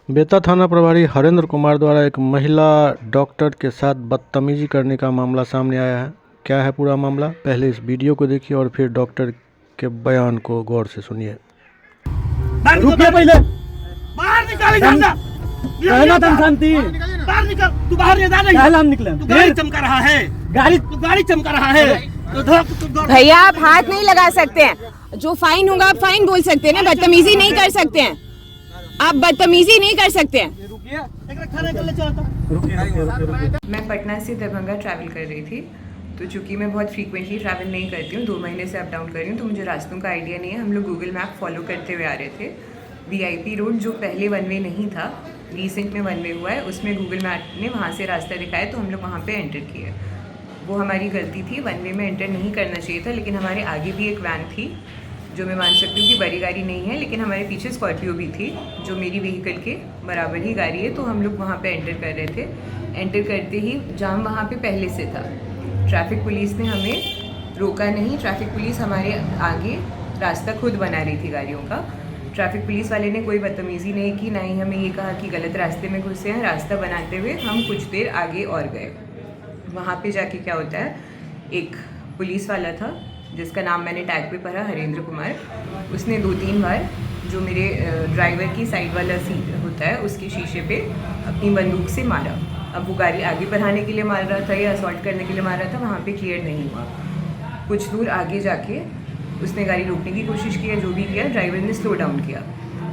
बेता थाना प्रभारी हरेंद्र कुमार द्वारा एक महिला डॉक्टर के साथ बदतमीजी करने का मामला सामने आया है। क्या है पूरा मामला, पहले इस वीडियो को देखिए और फिर डॉक्टर के बयान को गौर से सुनिए। रुकिए पहले, बाहर निकाल कहना था शांति, बाहर निकल, तू बाहर नहीं जा रही, हम निकले, गाड़ी चमका रहा है, गाड़ी चमका रहा है। भैया आप हाथ नहीं लगा सकते हैं, जो फाइन होगा आप फाइन बोल सकते हैं ना, बदतमीजी नहीं कर सकते हैं, आप बदतमीजी नहीं कर सकते हैं। मैं पटना से दरभंगा ट्रैवल कर रही थी, तो चूंकि मैं बहुत फ्रीक्वेंटली ट्रैवल नहीं करती हूँ, 2 महीने से अप डाउन कर रही हूँ, तो मुझे रास्तों का आइडिया नहीं है। हम लोग गूगल मैप फॉलो करते हुए आ रहे थे। वीआईपी रोड जो पहले वन वे नहीं था, रिसेंट में वन वे हुआ है, उसमें गूगल मैप ने वहाँ से रास्ता दिखाया, तो हम लोग वहाँ पे एंटर किए। वो हमारी गलती थी, वन वे में एंटर नहीं करना चाहिए था, लेकिन हमारे आगे भी एक वैन थी, जो मैं मान सकती हूँ कि बड़ी गाड़ी नहीं है, लेकिन हमारे पीछे स्कॉर्पियो भी थी, जो मेरी व्हीकल के बराबर ही गाड़ी है। तो हम लोग वहाँ पे एंटर कर रहे थे। एंटर करते ही जाम वहाँ पे पहले से था। ट्रैफिक पुलिस ने हमें रोका नहीं, ट्रैफिक पुलिस हमारे आगे रास्ता खुद बना रही थी गाड़ियों का। ट्रैफिक पुलिस वाले ने कोई बदतमीज़ी नहीं की, ना ही हमें ये कहा कि गलत रास्ते में घुसे हैं। रास्ता बनाते हुए हम कुछ देर आगे और गए। वहाँ पे जाके क्या होता है, एक पुलिस वाला था जिसका नाम मैंने टैग पे पढ़ा, हरेंद्र कुमार। उसने 2-3 बार जो मेरे ड्राइवर की साइड वाला सीट होता है उसके शीशे पे अपनी बंदूक से मारा। अब वो गाड़ी आगे बढ़ाने के लिए मार रहा था या असॉल्ट करने के लिए मार रहा था, वहाँ पे क्लियर नहीं हुआ। कुछ दूर आगे जाके उसने गाड़ी रोकने की कोशिश की, जो भी किया, ड्राइवर ने स्लो डाउन किया।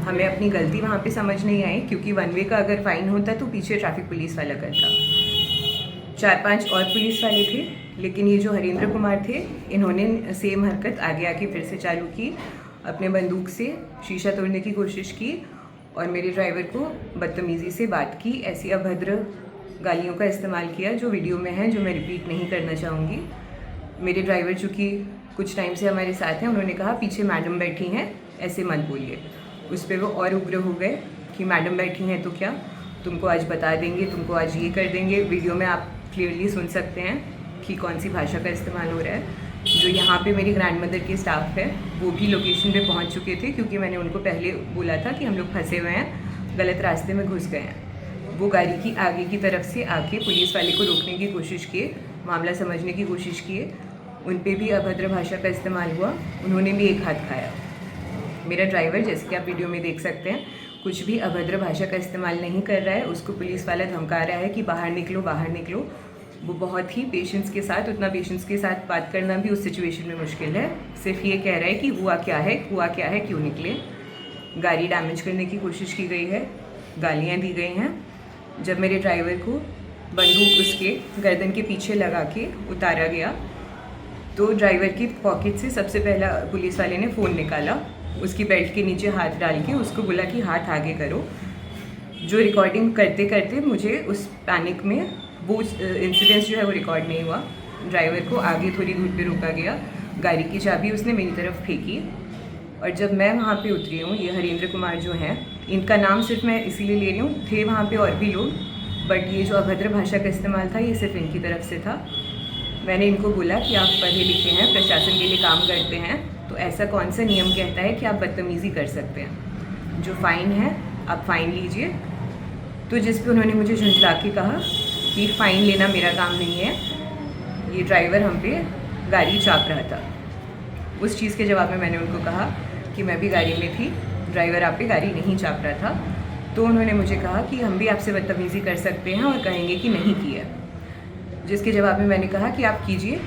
हमें अपनी गलती वहाँ पे समझ नहीं आई, क्योंकि वन वे का अगर फाइन होता तो पीछे ट्रैफिक पुलिस वाला करता। 4-5 और पुलिस वाले थे, लेकिन ये जो हरेंद्र कुमार थे, इन्होंने सेम हरकत आगे आके फिर से चालू की। अपने बंदूक से शीशा तोड़ने की कोशिश की और मेरे ड्राइवर को बदतमीज़ी से बात की, ऐसी अभद्र गालियों का इस्तेमाल किया जो वीडियो में है, जो मैं रिपीट नहीं करना चाहूँगी। मेरे ड्राइवर चूँकि कुछ टाइम से हमारे साथ हैं, उन्होंने कहा पीछे मैडम बैठी हैं, ऐसे मत बोलिए। उस पर वो और उग्र हो गए कि मैडम बैठी हैं तो क्या, तुमको आज बता देंगे, तुमको आज ये कर देंगे। वीडियो में आप क्लियरली सुन सकते हैं कि कौन सी भाषा का इस्तेमाल हो रहा है। जो यहाँ पे मेरी ग्रैंड मदर के स्टाफ है, वो भी लोकेशन पे पहुँच चुके थे, क्योंकि मैंने उनको पहले बोला था कि हम लोग फंसे हुए हैं, गलत रास्ते में घुस गए हैं। वो गाड़ी की आगे की तरफ से आके पुलिस वाले को रोकने की कोशिश किए, मामला समझने की कोशिश किए। उन पे भी अभद्र भाषा का इस्तेमाल हुआ, उन्होंने भी एक हाथ खाया। मेरा ड्राइवर, जैसे कि आप वीडियो में देख सकते हैं, कुछ भी अभद्र भाषा का इस्तेमाल नहीं कर रहा है। उसको पुलिस वाला धमका रहा है कि बाहर निकलो, बाहर निकलो। वो बहुत ही पेशेंस के साथ, उतना पेशेंस के साथ बात करना भी उस सिचुएशन में मुश्किल है। सिर्फ ये कह रहा है कि हुआ क्या है, क्यों निकले। गाड़ी डैमेज करने की कोशिश की गई है, गालियाँ दी गई हैं। जब मेरे ड्राइवर को बंदूक उसके गर्दन के पीछे लगा के उतारा गया, तो ड्राइवर की पॉकेट से सबसे पहला पुलिस वाले ने फ़ोन निकाला, उसकी बेल्ट के नीचे हाथ डाल के उसको बोला कि हाथ आगे करो। जो रिकॉर्डिंग करते करते मुझे उस पैनिक में वो इंसिडेंस जो है वो रिकॉर्ड नहीं हुआ। ड्राइवर को आगे थोड़ी दूर पे रोका गया, गाड़ी की चाबी उसने मेरी तरफ फेंकी, और जब मैं वहाँ पे उतरी हूँ, ये हरेंद्र कुमार जो हैं, इनका नाम सिर्फ मैं इसीलिए ले रही हूँ, थे वहाँ पे और भी लोग, बट ये जो अभद्र भाषा का इस्तेमाल था ये सिर्फ इनकी तरफ से था। मैंने इनको बोला कि आप पढ़े लिखे हैं, प्रशासन के लिए काम करते हैं, तो ऐसा कौन सा नियम कहता है कि आप बदतमीज़ी कर सकते हैं। जो फ़ाइन है आप फ़ाइन लीजिए। तो जिस पे उन्होंने मुझे झुंझला के कहा कि फ़ाइन लेना मेरा काम नहीं है, ये ड्राइवर हम पे गाड़ी चाप रहा था। उस चीज़ के जवाब में मैंने उनको कहा कि मैं भी गाड़ी में थी, ड्राइवर आप पे गाड़ी नहीं चाप रहा था। तो उन्होंने मुझे कहा कि हम भी आपसे बदतमीज़ी कर सकते हैं और कहेंगे कि नहीं की है। जिसके जवाब में मैंने कहा कि आप कीजिए,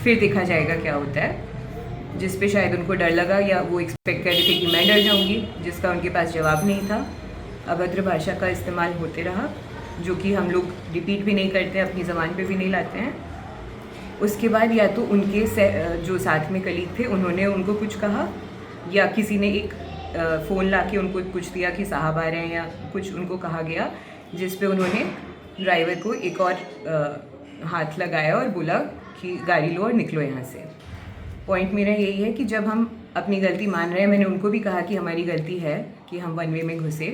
फिर देखा जाएगा क्या होता है। जिस पे शायद उनको डर लगा, या वो एक्सपेक्ट कर रहे थे कि मैं डर जाऊंगी, जिसका उनके पास जवाब नहीं था। अभद्र भाषा का इस्तेमाल होते रहा, जो कि हम लोग रिपीट भी नहीं करते, अपनी ज़बान पे भी नहीं लाते हैं। उसके बाद या तो उनके जो साथ में कलीग थे उन्होंने उनको कुछ कहा, या किसी ने एक फ़ोन ला के उनको कुछ दिया कि साहब आ रहे हैं, या कुछ उनको कहा गया, जिस पे उन्होंने ड्राइवर को एक और हाथ लगाया और बोला कि गाड़ी लो और निकलो यहाँ से। पॉइंट मेरा यही है कि जब हम अपनी गलती मान रहे हैं, मैंने उनको भी कहा कि हमारी गलती है कि हम वन वे में घुसे,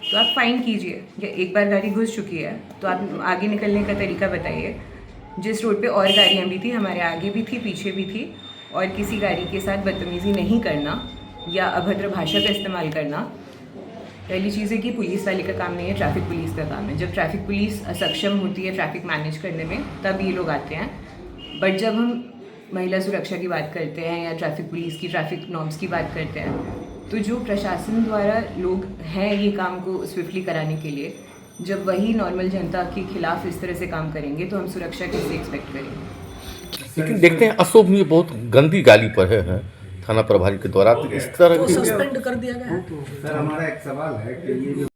तो आप फ़ाइन कीजिए। या एक बार गाड़ी घुस चुकी है तो आप आगे निकलने का तरीका बताइए। जिस रोड पे और गाड़ियाँ भी थी, हमारे आगे भी थी, पीछे भी थी, और किसी गाड़ी के साथ बदतमीज़ी नहीं करना या अभद्र भाषा का इस्तेमाल करना, पहली चीज़ है कि पुलिस वाले का काम नहीं है, ट्रैफिक पुलिस का काम है। जब ट्रैफिक पुलिस असक्षम होती है ट्रैफिक मैनेज करने में, तब ये लोग आते हैं। बट जब हम महिला सुरक्षा की बात करते हैं या ट्रैफिक पुलिस की ट्रैफिक नॉर्म्स की बात करते हैं, तो जो प्रशासन द्वारा लोग हैं ये काम को स्विफ्टली कराने के लिए, जब वही नॉर्मल जनता के खिलाफ इस तरह से काम करेंगे तो हम सुरक्षा कैसे एक्सपेक्ट करेंगे। लेकिन देखते हैं अशोभ में बहुत गंदी गाली पर है थाना प्रभारी के द्वारा, तो इस तरह की सस्पेंड कर दिया गया है। सर हमारा एक सवाल है कि ये जो